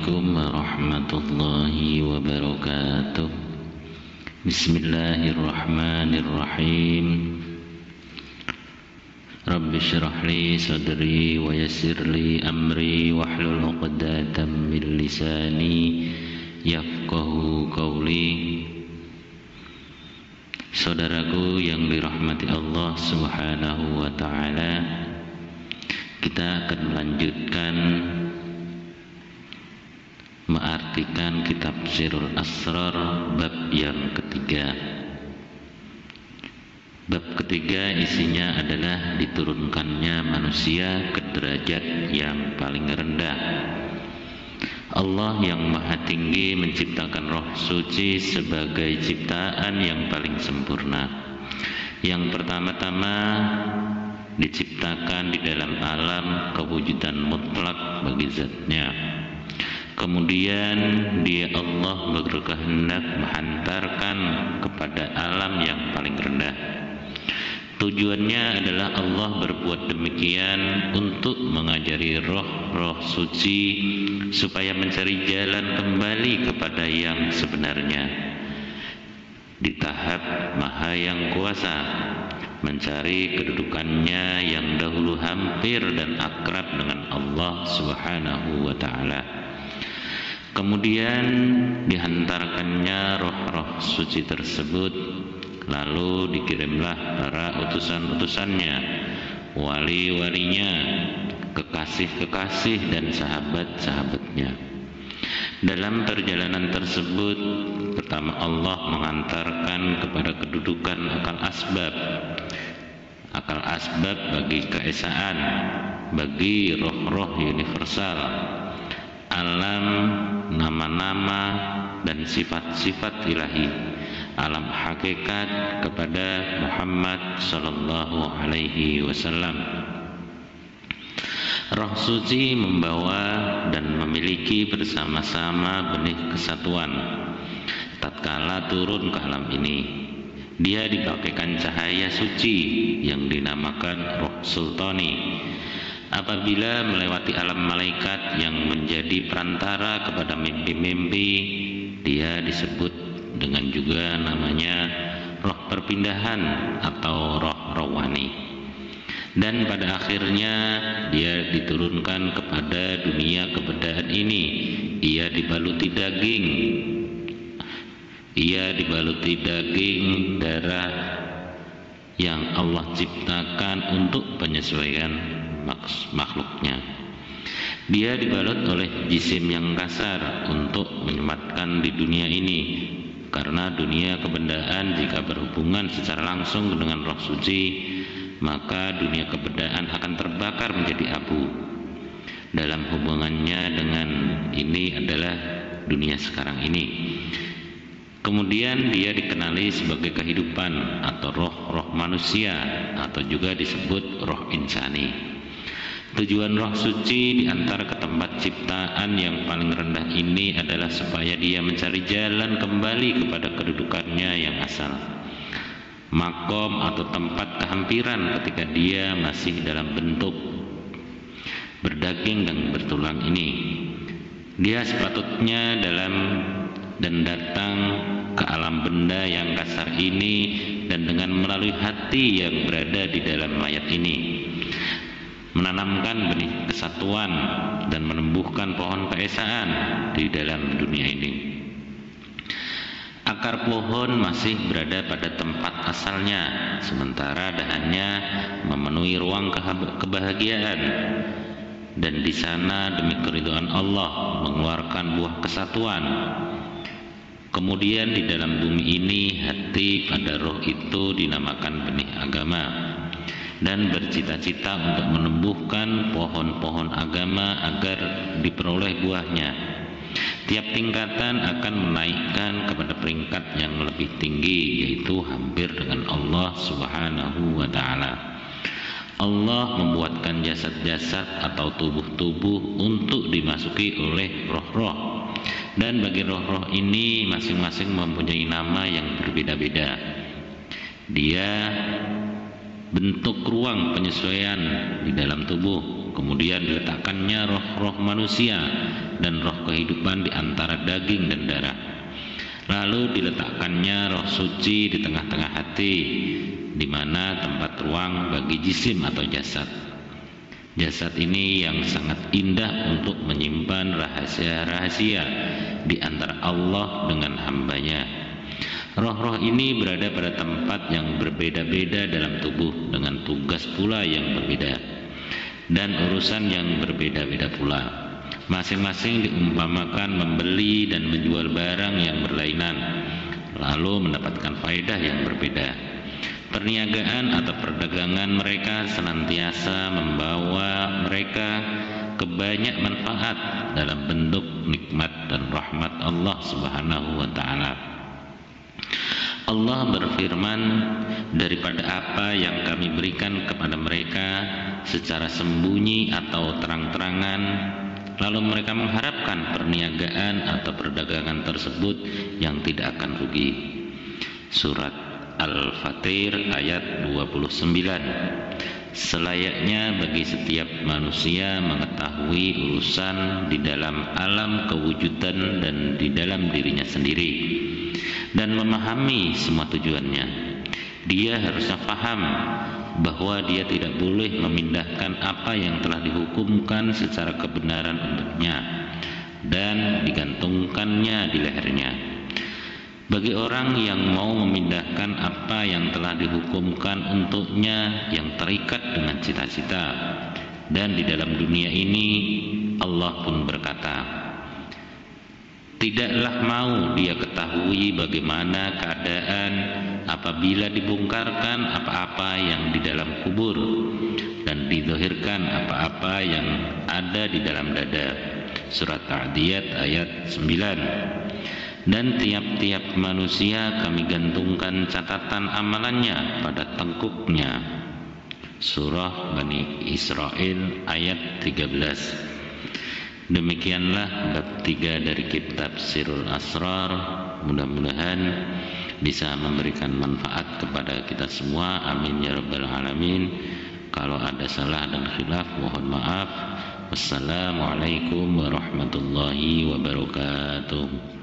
Assalamualaikum warahmatullahi wabarakatuh. Bismillahirrahmanirrahim. Rabbi shrah li sadri wa yassir li amri wahlul 'uqdatam min lisani yafqahu qawli. Saudaraku yang dirahmati Allah Subhanahu wa taala, kita akan melanjutkan mengartikan kitab Sirrul Asrar bab yang ketiga. Bab ketiga isinya adalah diturunkannya manusia ke derajat yang paling rendah. Allah yang maha tinggi menciptakan roh suci sebagai ciptaan yang paling sempurna. Yang pertama-tama diciptakan di dalam alam kewujudan mutlak bagi zatnya. Kemudian dia Allah berkehendak menghantarkan kepada alam yang paling rendah. Tujuannya adalah Allah berbuat demikian untuk mengajari roh-roh suci supaya mencari jalan kembali kepada yang sebenarnya. Di tahap Maha yang kuasa, mencari kedudukannya yang dahulu hampir dan akrab dengan Allah Subhanahu wa taala. Kemudian dihantarkannya roh-roh suci tersebut, lalu dikirimlah para utusan-utusannya, wali-walinya, kekasih-kekasih dan sahabat-sahabatnya. Dalam perjalanan tersebut, pertama Allah mengantarkan kepada kedudukan akal asbab bagi keesaan, bagi roh-roh universal, alam, nama-nama dan sifat-sifat ilahi, alam hakikat kepada Muhammad sallallahu alaihi wasallam. Roh suci membawa dan memiliki bersama-sama benih kesatuan. Tatkala turun ke alam ini, dia dipakaikan cahaya suci yang dinamakan roh sultani. Apabila melewati alam malaikat yang menjadi perantara kepada mimpi-mimpi, dia disebut dengan juga namanya roh perpindahan atau roh rawani. Dan pada akhirnya dia diturunkan kepada dunia kebendaan ini. Ia dibaluti daging darah yang Allah ciptakan untuk penyesuaian makhluknya. Dia dibalut oleh jisim yang kasar untuk menyematkan di dunia ini, karena dunia kebendaan jika berhubungan secara langsung dengan roh suci, maka dunia kebendaan akan terbakar menjadi abu. Dalam hubungannya dengan ini adalah dunia sekarang ini. Kemudian dia dikenali sebagai kehidupan atau roh-roh manusia, atau juga disebut roh insani. Tujuan roh suci diantar ke tempat ciptaan yang paling rendah ini adalah supaya dia mencari jalan kembali kepada kedudukannya yang asal, makom atau tempat kehampiran ketika dia masih dalam bentuk berdaging dan bertulang ini. Dia sepatutnya datang ke alam benda yang kasar ini dan dengan melalui hati yang berada di dalam mayat ini, menanamkan benih kesatuan dan menumbuhkan pohon keesaan di dalam dunia ini. Akar pohon masih berada pada tempat asalnya, sementara dahannya memenuhi ruang kebahagiaan, dan di sana demi keridhaan Allah mengeluarkan buah kesatuan. Kemudian di dalam bumi ini, hati pada roh itu dinamakan benih agama dan bercita-cita untuk menumbuhkan pohon-pohon agama agar diperoleh buahnya. Tiap tingkatan akan menaikkan kepada peringkat yang lebih tinggi, yaitu hampir dengan Allah Subhanahu wa taala. Allah membuatkan jasad-jasad atau tubuh-tubuh untuk dimasuki oleh roh-roh, dan bagi roh-roh ini masing-masing mempunyai nama yang berbeda-beda. Dia bentuk ruang penyesuaian di dalam tubuh, Kemudian diletakkannya roh-roh manusia dan roh kehidupan di antara daging dan darah. Lalu diletakkannya roh suci di tengah-tengah hati, di mana tempat ruang bagi jisim atau jasad. Jasad ini yang sangat indah untuk menyimpan rahasia-rahasia di antara Allah dengan hambanya. Roh-roh ini berada pada tempat yang berbeda-beda dalam tubuh, dengan tugas pula yang berbeda dan urusan yang berbeda-beda pula. Masing-masing diumpamakan membeli dan menjual barang yang berlainan, lalu mendapatkan faedah yang berbeda. Perniagaan atau perdagangan mereka senantiasa membawa mereka ke banyak manfaat dalam bentuk nikmat dan rahmat Allah Subhanahu wa ta'ala. Allah berfirman, daripada apa yang kami berikan kepada mereka secara sembunyi atau terang-terangan, lalu mereka mengharapkan perniagaan atau perdagangan tersebut yang tidak akan rugi. Surat Al-Fatir ayat 29. Selayaknya bagi setiap manusia mengetahui urusan di dalam alam kewujudan dan di dalam dirinya sendiri, dan memahami semua tujuannya. Dia harusnya paham bahwa dia tidak boleh memindahkan apa yang telah dihukumkan secara kebenaran untuknya dan digantungkannya di lehernya. Bagi orang yang mau memindahkan apa yang telah dihukumkan untuknya yang terikat dengan cita-cita, dan di dalam dunia ini Allah pun berkata, tidaklah mau dia ketahui bagaimana keadaan apabila dibongkarkan apa-apa yang di dalam kubur dan dizahirkan apa-apa yang ada di dalam dada. Surat Ta'diyat ayat 9. Dan tiap-tiap manusia kami gantungkan catatan amalannya pada tengkuknya. Surah Bani Israel ayat 13. Demikianlah bab 3 dari kitab Sirul Asrar. Mudah-mudahan bisa memberikan manfaat kepada kita semua. Amin ya rabbal alamin. Kalau ada salah dan khilaf mohon maaf. Wassalamualaikum warahmatullahi wabarakatuh.